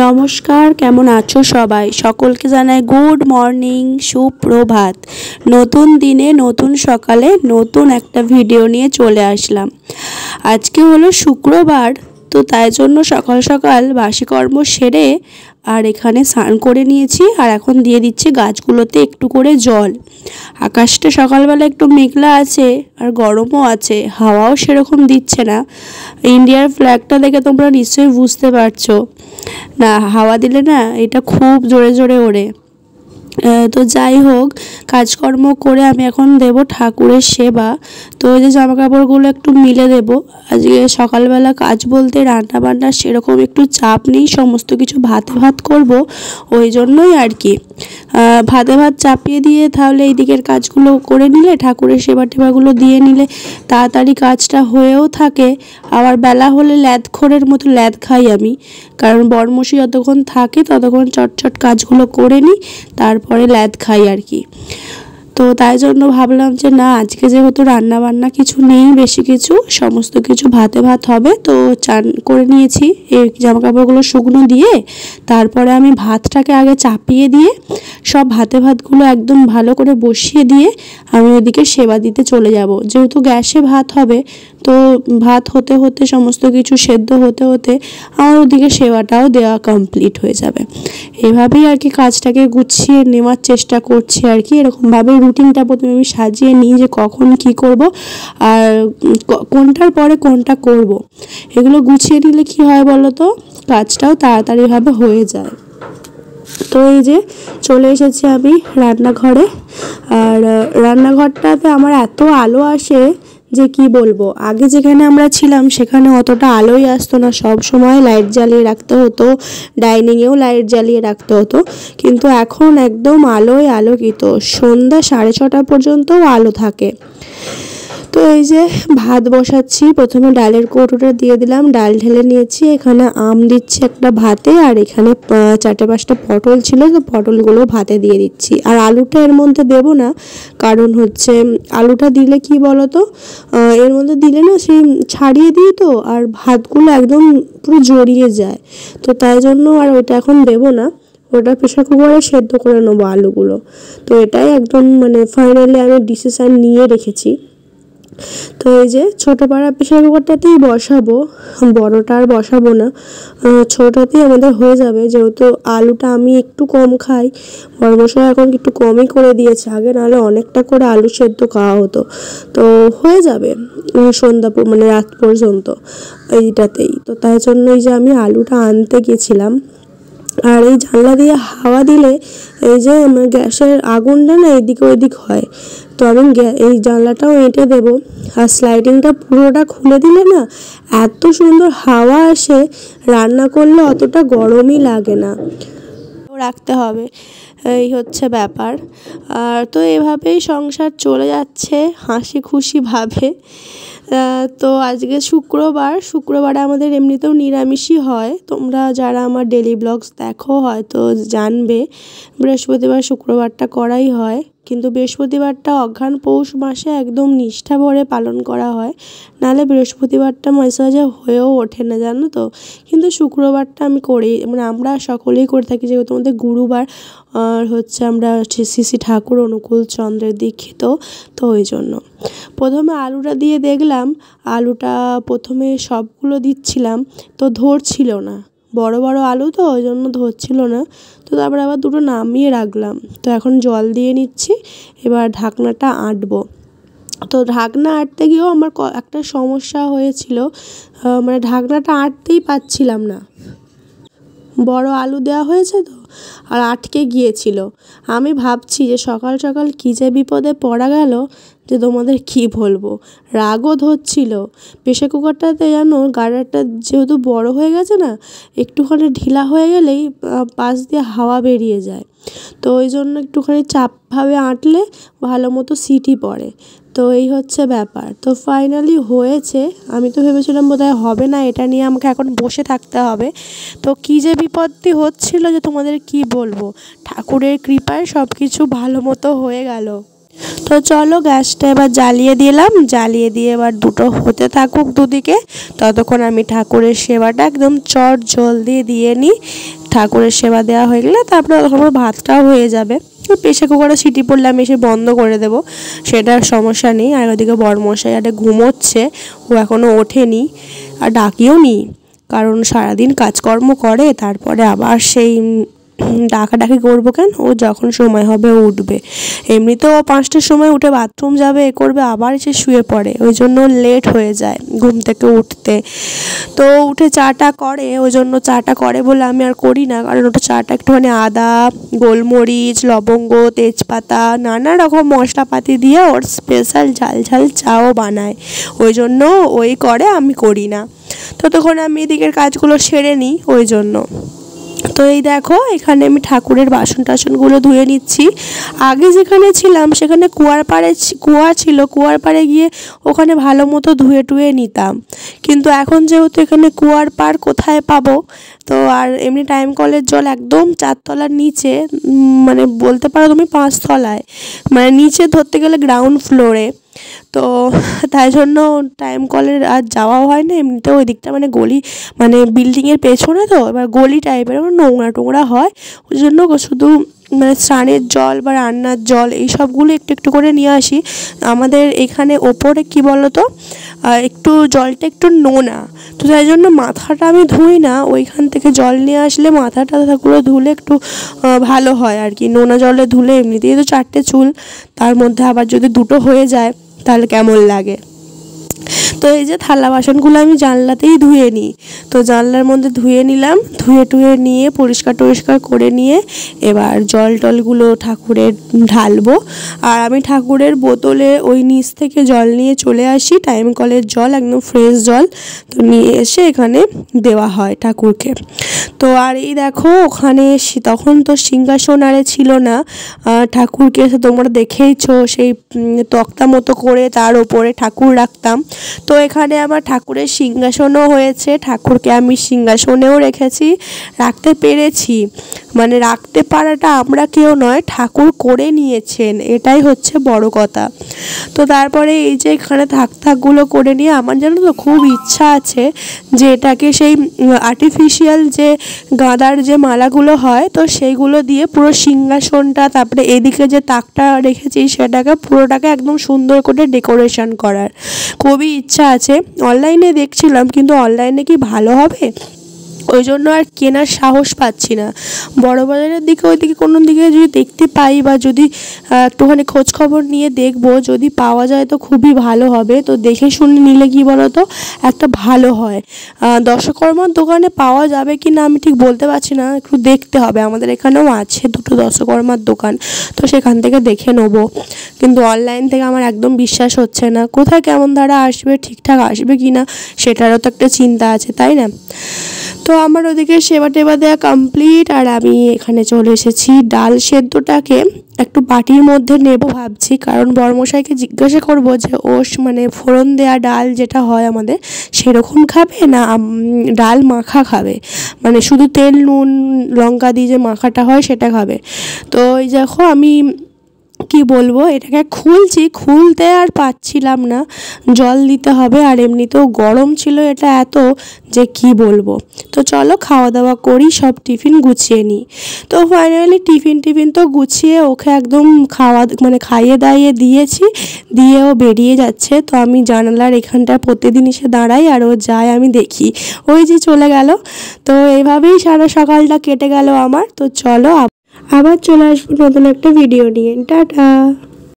নমস্কার, কেমন আছো সবাই? সকলকে জানাই গুড মর্নিং, সুপ্রভাত। নতুন দিনে নতুন সকালে নতুন একটা ভিডিও নিয়ে চলে আসলাম। আজকে হলো শুক্রবার, তো তাই জন্য সকাল সকাল বাসি কর্ম সেরে আর এখানে স্নান করে নিয়েছি। আর এখন দিয়ে দিচ্ছি গাছগুলোতে একটু করে জল। আকাশটা সকালবেলা একটু মেঘলা আছে আর গরমও আছে, হাওয়াও সেরকম দিচ্ছে না। ইন্ডিয়ার ফ্ল্যাগটা দেখে তোমরা নিশ্চয়ই বুঝতে পারছো না, হাওয়া দিলে না এটা খুব জোরে জোরে ওড়ে। তো যাই হোক, কাজকর্ম করে আমি এখন দেব ঠাকুরের সেবা। তো ওই যে জামা কাপড়গুলো একটু মিলে দেব। আজকে সকালবেলা কাজ বলতে রান্না বান্নার সেরকম একটু চাপ নেই, সমস্ত কিছু ভাত করব, ওই জন্যই আর কি। ভাত চাপিয়ে দিয়ে তাহলে এই দিকের কাজগুলো করে নিলে, ঠাকুরের সেবা টেবাগুলো দিয়ে নিলে তাড়াতাড়ি কাজটা হয়েও থাকে। আবার বেলা হলে ল্যাদখোরের মতো ল্যাদ খাই আমি, কারণ বরমশাই যতক্ষণ থাকে ততক্ষণ চটচট কাজগুলো করে নিই, তারপরে ল্যাদ খাই আর কি। তো তাই জন্য ভাবলাম যে না, আজকে যেহেতু রান্না বান্না কিছু নেই, বেশি কিছু, সমস্ত কিছু ভাত হবে। তো চান করে নিয়েছি, এই জামা কাপড়গুলো শুকনো দিয়ে তারপরে আমি ভাতটাকে আগে চাপিয়ে দিয়ে সব ভাতগুলো একদম ভালো করে বসিয়ে দিয়ে আমি ওদিকে সেবা দিতে চলে যাব। যেহেতু গ্যাসে ভাত হবে, তো ভাত হতে হতে সমস্ত কিছু সেদ্ধ হতে হতে আমার ওদিকে সেবাটাও দেওয়া কমপ্লিট হয়ে যাবে। এভাবেই আর কি কাজটাকে গুছিয়ে নেওয়ার চেষ্টা করছি আর কি। এরকমভাবে রুটিনটা প্রথমে আমি সাজিয়ে নিই যে কখন কি করব আর কোনটার পরে কোনটা করব। এগুলো গুছিয়ে নিলে কি হয় বলো তো, কাজটাও তাড়াতাড়িভাবে হয়ে যায়। তো এই যে চলে এসেছি আমি রান্নাঘরে। আর রান্নাঘরটাতে আমার এত আলো আসে যে কি বলবো। আগে যেখানে আমরা ছিলাম সেখানে অতটা আলোই আসতো না, সব সময় লাইট জ্বালিয়ে রাখতে হতো, ডাইনিংয়েও লাইট জ্বালিয়ে রাখতে হতো। কিন্তু এখন একদম আলোয় আলোকিত, সন্ধ্যা 6:30 পর্যন্তও আলো থাকে। তো এই যে ভাত বসাচ্ছি, প্রথমে ডালের কৌটোটা দিয়ে দিলাম, ডাল ঢেলে নিয়েছি। এখানে আম দিচ্ছি একটা ভাতে, আর এখানে 4-5টা পটল ছিল, তো পটলগুলো ভাতে দিয়ে দিচ্ছি। আর আলুটা এর মধ্যে দেবো না, কারণ হচ্ছে আলুটা দিলে কি বলো তো, এর মধ্যে দিলে না সেই ছাড়িয়ে দিই তো, আর ভাতগুলো একদম পুরো জড়িয়ে যায়। তো তাই জন্য আর ওইটা এখন দেবো না, ওটা প্রেশার কুকারে সেদ্ধ করে নেবো আলুগুলো। তো এটাই একদম মানে ফাইনালি আমি ডিসিশান নিয়ে রেখেছি। তো এই যে ছোটো পাড়া প্রেশার কুকারটাতেই বসাবো, বড়টা আর বসাবো না, ছোটোটাতেই আমাদের হয়ে যাবে। যেহেতু আলুটা আমি একটু কম খাই, বড়মশাই এখন একটু কমই করে দিয়েছে, আগে নাহলে অনেকটা করে আলু সেদ্ধ খাওয়া হতো। তো হয়ে যাবে সন্ধ্যা মানে রাত পর্যন্ত এইটাতেই। তো তাই জন্য এই যে আমি আলুটা আনতে গেছিলাম। আর এই জানলা দিয়ে হাওয়া দিলে এই যে আমার গ্যাসের আগুনটা না এদিকে ওইদিক হয়, তো আমি এই জানলাটাও এঁটে দেবো। আর স্লাইডিংটা পুরোটা খুলে দিলে না এত সুন্দর হাওয়া আসে, রান্না করলে অতটা গরমই লাগে না, রাখতে হবে, এই হচ্ছে ব্যাপার। আর তো এভাবেই সংসার চলে যাচ্ছে হাসি খুশিভাবে। তো আজকে শুক্রবারে আমাদের এমনিতেও নিরামিষই হয়। তোমরা যারা আমার ডেলি ব্লগস দেখো হয়তো জানবে, বৃহস্পতিবার শুক্রবারটা করাই হয়, কিন্তু বৃহস্পতিবারটা অঘ্রাণ পৌষ মাসে একদম নিষ্ঠা ভরে পালন করা হয়, নাহলে বৃহস্পতিবারটা মাঝে মাঝে হয়েও ওঠে না, জানো তো। কিন্তু শুক্রবারটা আমি করি, মানে আমরা সকলেই করে থাকি, যেহেতু আমাদের গুরুবার আর হচ্ছে আমরা শ্রী ঠাকুর অনুকূল চন্দ্রের দীক্ষিত, তো ওই জন্য। প্রথমে আলুটা দিয়ে দেখলাম, আলুটা প্রথমে সবগুলো দিচ্ছিলাম তো ধরছিল না, বড় বড় আলু তো ওই জন্য ধরছিল না। তো তারপরে আবার দুটো নামিয়ে রাখলাম। তো এখন জল দিয়ে নিচ্ছি, এবার ঢাকনাটা আঁটবো। তো ঢাকনা আঁটতে গিয়েও আমার একটা সমস্যা হয়েছিল, মানে ঢাকনাটা আঁটতেই পারছিলাম না, বড় আলু দেওয়া হয়েছে তো, আর আটকে গিয়েছিল। আমি ভাবছি যে সকাল সকাল কী যে বিপদে পড়া গেল, যে তোমাদের কি বলবো। রাগও ধরছিল। প্রেশার কুকারটাতে জানো গার্ডারটা যেহেতু বড় হয়ে গেছে না, একটুখানি ঢিলা হয়ে গেলেই পাশ দিয়ে হাওয়া বেরিয়ে যায়। তো ওই জন্য একটুখানি চাপভাবে আঁটলে ভালো মতো সিটি পড়ে। তো এই হচ্ছে ব্যাপার। তো ফাইনালি হয়েছে। আমি তো ভেবেছিলাম বোধহয় হবে না, এটা নিয়ে আমাকে এখন বসে থাকতে হবে। তো কী যে বিপত্তি হচ্ছিল যে তোমাদের কি বলবো, ঠাকুরের কৃপায় সব কিছু ভালো মতো হয়ে গেল। তো চলো গ্যাসটা এবার জ্বালিয়ে দিলাম, জ্বালিয়ে দিয়ে এবার দুটো হতে থাকুক দুদিকে। ততক্ষণ আমি ঠাকুরের সেবাটা একদম চট জল দিয়ে নিই। ঠাকুরের সেবা দেওয়া হয়ে গেলে তারপরে তখন ভাতটাও হয়ে যাবে। প্রেসার কুকারে সিটি পড়লে আমি এসে বন্ধ করে দেবো, সেটার সমস্যা নেই। আর ওদিকে বড়মশাই একটা ঘুমোচ্ছে, ও এখনও ওঠেনি আর ডাকিও নি, কারণ সারাদিন কাজকর্ম করে তারপরে আবার সেই ডাকাডাকি করবো কেন, ও যখন সময় হবে ও উঠবে। এমনিতেও ও 5টার সময় উঠে বাথরুম যাবে, এ করবে, আবার এসে শুয়ে পড়ে, ওই জন্য লেট হয়ে যায় ঘুম থেকে উঠতে। তো উঠে চাটা করে, ওই জন্য চাটা করে বলে আমি আর করি না, কারণ ওটা চাটা একটুখানি আদা, গোলমরিচ, লবঙ্গ, তেজপাতা, নানা রকম মশলাপাতি দিয়ে ওর স্পেশাল ঝাল ঝাল চাও বানায়, ওই জন্য ওই করে, আমি করি না। ততক্ষণ আমি এদিকের কাজগুলো সেরে নিই ওই জন্য। তো এই দেখো এখানে আমি ঠাকুরের বাসন টাসনগুলো ধুয়ে নিচ্ছি। আগে যেখানে ছিলাম সেখানে কুয়া ছিল, কুয়ার পাড়ে গিয়ে ওখানে ভালো মতো ধুয়ে টুয়ে নিতাম, কিন্তু এখন যেহেতু এখানে কুয়ার পাড় কোথায় পাবো, তো আর এমনি টাইম কলের জল একদম 4 তলার নিচে, মানে বলতে পারো তুমি 5 তলায়, মানে নিচে ধরতে গেলে গ্রাউন্ড ফ্লোরে। তো তাই জন্য টাইম কলের আর যাওয়াও হয় না। এমনিতে ওই দিকটা মানে গলি, মানে বিল্ডিংয়ের পেছনে, তো এবার গলি টাইপের নোংরা টোংরা হয়, ওই জন্য শুধু মানে স্নানের জল বা রান্নার জল এই সবগুলো একটু একটু করে নিয়ে আসি। আমাদের এখানে ওপরে কি বলো তো, একটু জলটা একটু নোনা, তো তাই জন্য মাথাটা আমি ধুই না, ওইখান থেকে জল নিয়ে আসলে মাথাটাগুলো ধুলে একটু ভালো হয় আর কি। নোনা জলে ধুলে এমনিতেই তো 4টে চুল, তার মধ্যে আবার যদি 2টো হয়ে যায় তাহলে কেমন লাগে। তো এই যে থালা বাসনগুলো আমি জানলাতেই ধুয়ে নিই, তো জানলার মধ্যে ধুয়ে নিলাম, ধুয়ে টুয়ে নিয়ে পরিষ্কার টরিষ্কার করে নিয়ে এবার জল টলগুলো ঠাকুরের ঢালবো। আর আমি ঠাকুরের বোতলে ওই নিচ থেকে জল নিয়ে চলে আসি, টাইম কলের জল, একদম ফ্রেশ জল, তো নিয়ে এসে এখানে দেওয়া হয় ঠাকুরকে। তো আর এই দেখো ওখানে তখন তো সিংহাসন আরে ছিল না, ঠাকুরকে তোমরা দেখেইছো সেই তক্তা মতো করে তার ওপরে ঠাকুর রাখতাম। তো এখানে আমার ঠাকুরের সিংহাসনও হয়েছে, ঠাকুরকে আমি সিংহাসনেও রেখেছি, রাখতে পেরেছি, মানে রাখতে পারাটা আমরা কেউ নয়, ঠাকুর করে নিয়েছেন, এটাই হচ্ছে বড় কথা। তো তারপরে এই যে এখানে থাকগুলো করে নিয়ে আমার জানো তো খুব ইচ্ছা আছে যে এটাকে সেই আর্টিফিশিয়াল যে গাঁদার যে মালাগুলো হয়, তো সেইগুলো দিয়ে পুরো সিংহাসনটা, তারপরে এদিকে যে তাকটা রেখেছি সেটাকে পুরোটাকে একদম সুন্দর করে ডেকোরেশন করার খুবই ইচ্ছা আছে। অনলাইনে দেখছিলাম, কিন্তু অনলাইনে কি ভালো হবে, ওই জন্য আর কেনার সাহস পাচ্ছি না। বড় বাজারের দিকে ওইদিকে কোনো দিকে যদি দেখতে পাই, বা যদি একটুখানি খোঁজ খবর নিয়ে দেখবো, যদি পাওয়া যায় তো খুবই ভালো হবে। তো দেখে শুনে নিলে কি বলো তো একটা ভালো হয়। দশকর্মার দোকানে পাওয়া যাবে কি না আমি ঠিক বলতে পারছি না, একটু দেখতে হবে। আমাদের এখানেও আছে 2টো দশকর্মার দোকান, তো সেখান থেকে দেখে নেবো, কিন্তু অনলাইন থেকে আমার একদম বিশ্বাস হচ্ছে না, কোথায় কেমন ধারা আসবে, ঠিকঠাক আসবে কি না সেটারও তো একটা চিন্তা আছে, তাই না। তো আমার ওদিকে সেবা টেবা দেওয়া কমপ্লিট, আর আমি এখানে চলে এসেছি ডাল সেদ্ধটাকে একটু বাটির মধ্যে নেব ভাবছি, কারণ বড়মশাইকে জিজ্ঞাসা করব যে ও মানে ফোড়ন দেওয়া ডাল যেটা হয় আমাদের সেরকম খাবে না ডাল মাখা খাবে, মানে শুধু তেল নুন লঙ্কা দিয়ে যে মাখাটা হয় সেটা খাবে। তো এই দেখো আমি কি বলবো, এটাকে খুলতে আর পাচ্ছিলাম না, জল দিতে হবে, আর এমনিতেও গরম ছিল এটা এত যে কি বলবো। তো চলো খাওয়া দাওয়া করি, সব টিফিন গুছিয়ে নিই। তো ফাইনালি টিফিন তো গুছিয়ে ওকে একদম খাইয়ে দাইয়ে দিয়েছি, দিয়ে ও বেরিয়ে যাচ্ছে। তো আমি জানালার এখানটা প্রতিদিন এসে দাঁড়াই আর ও যায়, আমি দেখি, ওই যে চলে গেল। তো এইভাবেই সারা সকালটা কেটে গেল আমার। তো চলো আবার চলে আসবো নতুন একটা ভিডিও নিয়ে, টাটা।